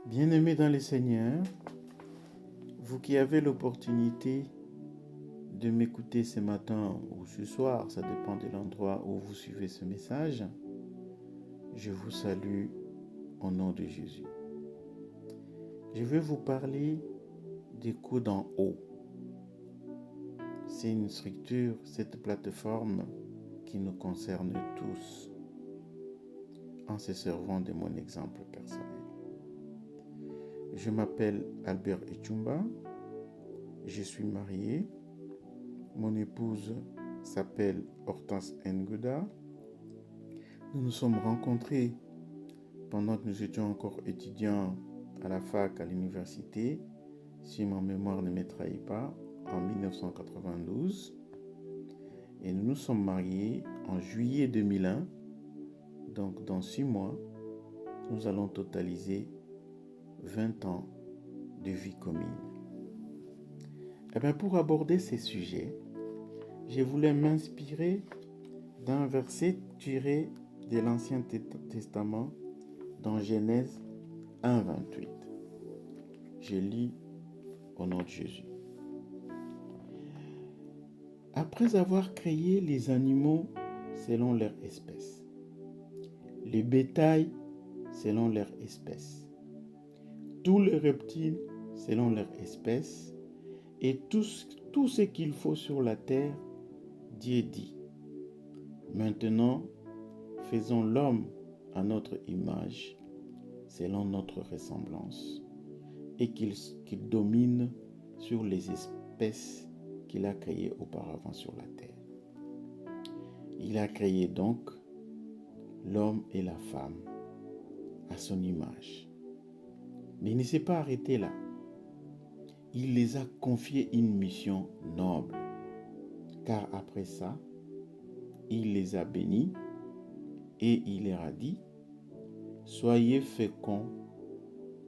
Bien-aimés dans le Seigneur, vous qui avez l'opportunité de m'écouter ce matin ou ce soir, ça dépend de l'endroit où vous suivez ce message, je vous salue au nom de Jésus. Je vais vous parler des coups d'en haut. C'est une structure, cette plateforme qui nous concerne tous, en se servant de mon exemple personnel. Je m'appelle Albert Echumba, je suis marié, mon épouse s'appelle Hortense Nguda. Nous nous sommes rencontrés pendant que nous étions encore étudiants à la fac, à l'université, si ma mémoire ne me trahit pas, en 1992. Et nous nous sommes mariés en juillet 2001. Donc dans 6 mois, nous allons totaliser 20 ans de vie commune. Et bien pour aborder ces sujets, je voulais m'inspirer d'un verset tiré de l'Ancien Testament dans Genèse 1, 28. Je lis au nom de Jésus. Après avoir créé les animaux selon leur espèce, les bétails selon leur espèce, tous les reptiles selon leur espèce, et tout ce qu'il faut sur la terre, Dieu dit, maintenant, faisons l'homme à notre image, selon notre ressemblance, et qu'il domine sur les espèces qu'il a créées auparavant sur la terre. Il a créé donc l'homme et la femme à son image. Mais il ne s'est pas arrêté là. Il les a confiés une mission noble, car après ça, il les a bénis et il leur a dit, soyez féconds,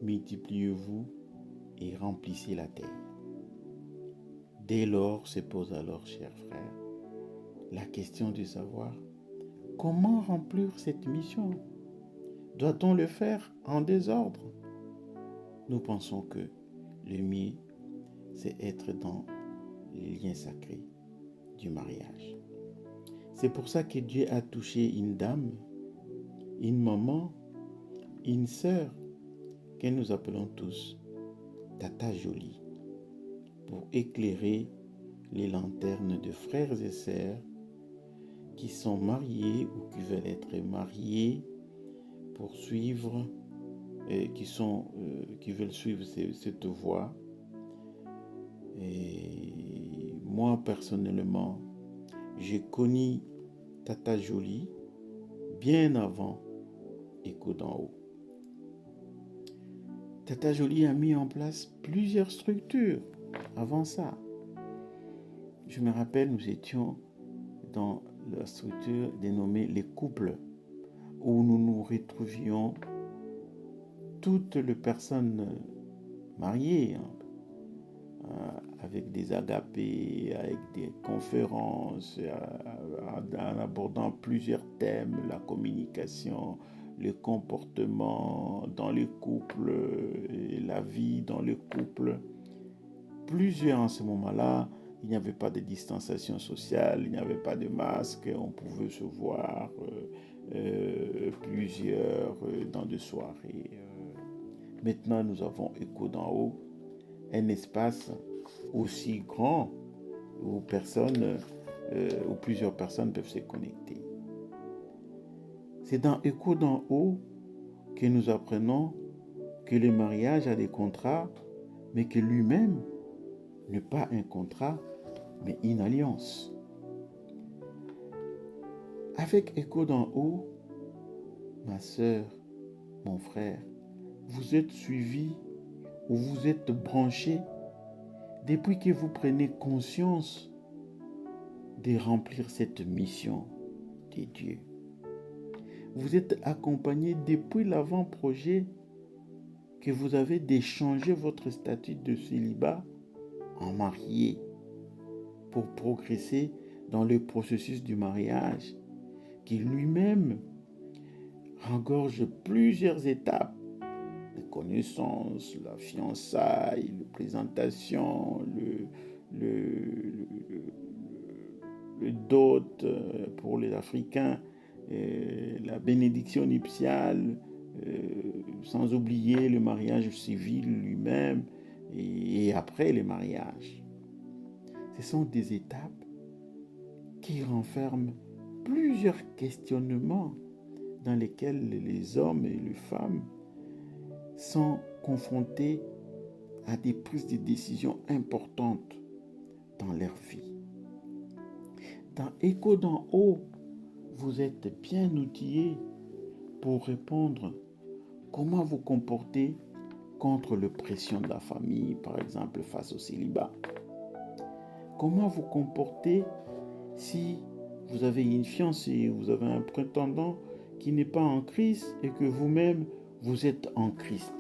multipliez-vous et remplissez la terre. Dès lors se pose alors, chers frères, la question de savoir comment remplir cette mission. Doit-on le faire en désordre? Nous pensons que le mieux, c'est être dans les liens sacrés du mariage. C'est pour ça que Dieu a touché une dame, une maman, une sœur, que nous appelons tous Tata Jolie, pour éclairer les lanternes de frères et sœurs qui sont mariés ou qui veulent être mariés pour suivre, qui veulent suivre cette voie. Et moi, personnellement, j'ai connu Tata Jolie bien avant Écho d'en haut. Tata Jolie a mis en place plusieurs structures avant ça. Je me rappelle, nous étions dans la structure dénommée les couples, où nous nous retrouvions toutes les personnes mariées, avec des agapés, avec des conférences, en abordant plusieurs thèmes, la communication, le comportement dans les couples, la vie dans les couples. Plusieurs en ce moment-là, il n'y avait pas de distanciation sociale, il n'y avait pas de masque, on pouvait se voir plusieurs dans des soirées. Maintenant, nous avons Écho d'en haut, un espace aussi grand où plusieurs personnes peuvent se connecter. C'est dans Écho d'en haut que nous apprenons que le mariage a des contrats, mais que lui-même n'est pas un contrat, mais une alliance. Avec Écho d'en haut, ma sœur, mon frère, vous êtes suivis ou vous êtes branchés depuis que vous prenez conscience de remplir cette mission de Dieu. Vous êtes accompagnés depuis l'avant-projet que vous avez d'échanger votre statut de célibat en marié pour progresser dans le processus du mariage qui lui-même regorge plusieurs étapes les connaissances, la fiançaille, la présentation, le dot pour les Africains, la bénédiction nuptiale, sans oublier le mariage civil lui-même et après le mariage. Ce sont des étapes qui renferment plusieurs questionnements dans lesquels les hommes et les femmes sont confrontés à des prises de décision importantes dans leur vie. Dans Écho d'en haut, vous êtes bien outillés pour répondre comment vous comporter contre l'oppression de la famille, par exemple face au célibat. Comment vous comporter si vous avez une fiancée, vous avez un prétendant qui n'est pas en Christ et que vous-même, vous êtes en Christ.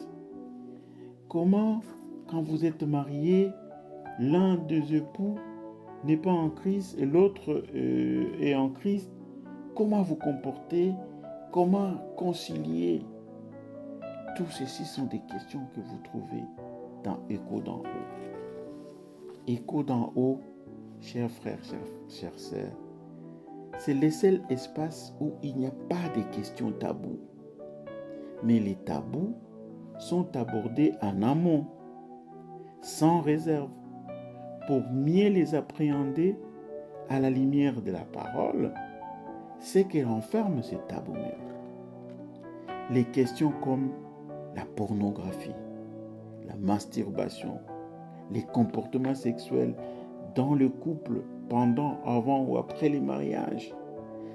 Comment, quand vous êtes marié, l'un des époux n'est pas en Christ et l'autre est en Christ, comment vous comporter, comment concilier? Tout ceci sont des questions que vous trouvez dans Écho d'en haut. Écho d'en haut, chers frères, chères sœurs, c'est le seul espace où il n'y a pas de questions tabous. Mais les tabous sont abordés en amont, sans réserve, pour mieux les appréhender à la lumière de la parole, c'est qu'elle enferme ces tabous même. Les questions comme la pornographie, la masturbation, les comportements sexuels dans le couple, pendant, avant ou après les mariages,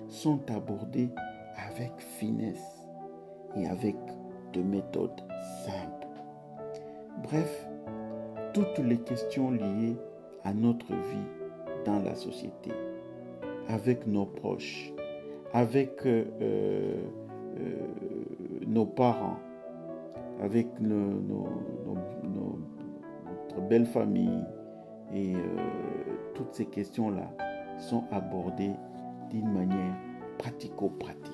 sont abordés avec finesse et avec des méthodes simples. Bref, toutes les questions liées à notre vie dans la société, avec nos proches, avec nos parents, avec notre belle famille et toutes ces questions-là sont abordées d'une manière pratico-pratique.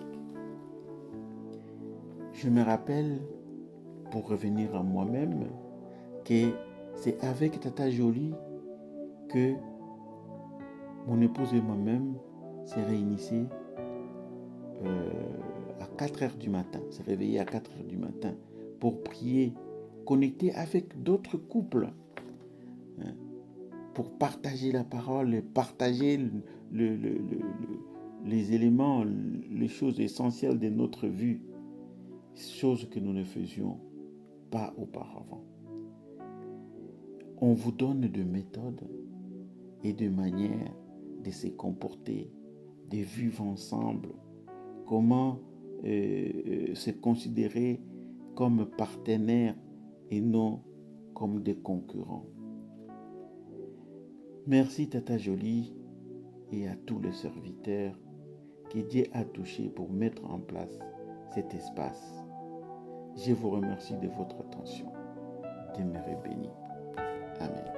Je me rappelle, pour revenir à moi-même, que c'est avec Tata Jolie que mon épouse et moi-même s'est réunissaient à 4 heures du matin, s'est réveillés à 4 heures du matin pour prier, connecter avec d'autres couples, pour partager la parole, partager les éléments, les choses essentielles de notre vie, choses que nous ne faisions pas auparavant. On vous donne des méthodes et des manières de se comporter, de vivre ensemble, comment se considérer comme partenaires et non comme des concurrents. Merci Tata Jolie et à tous les serviteurs que Dieu a touchés pour mettre en place cet espace. Je vous remercie de votre attention. Demeurez bénis. Amen.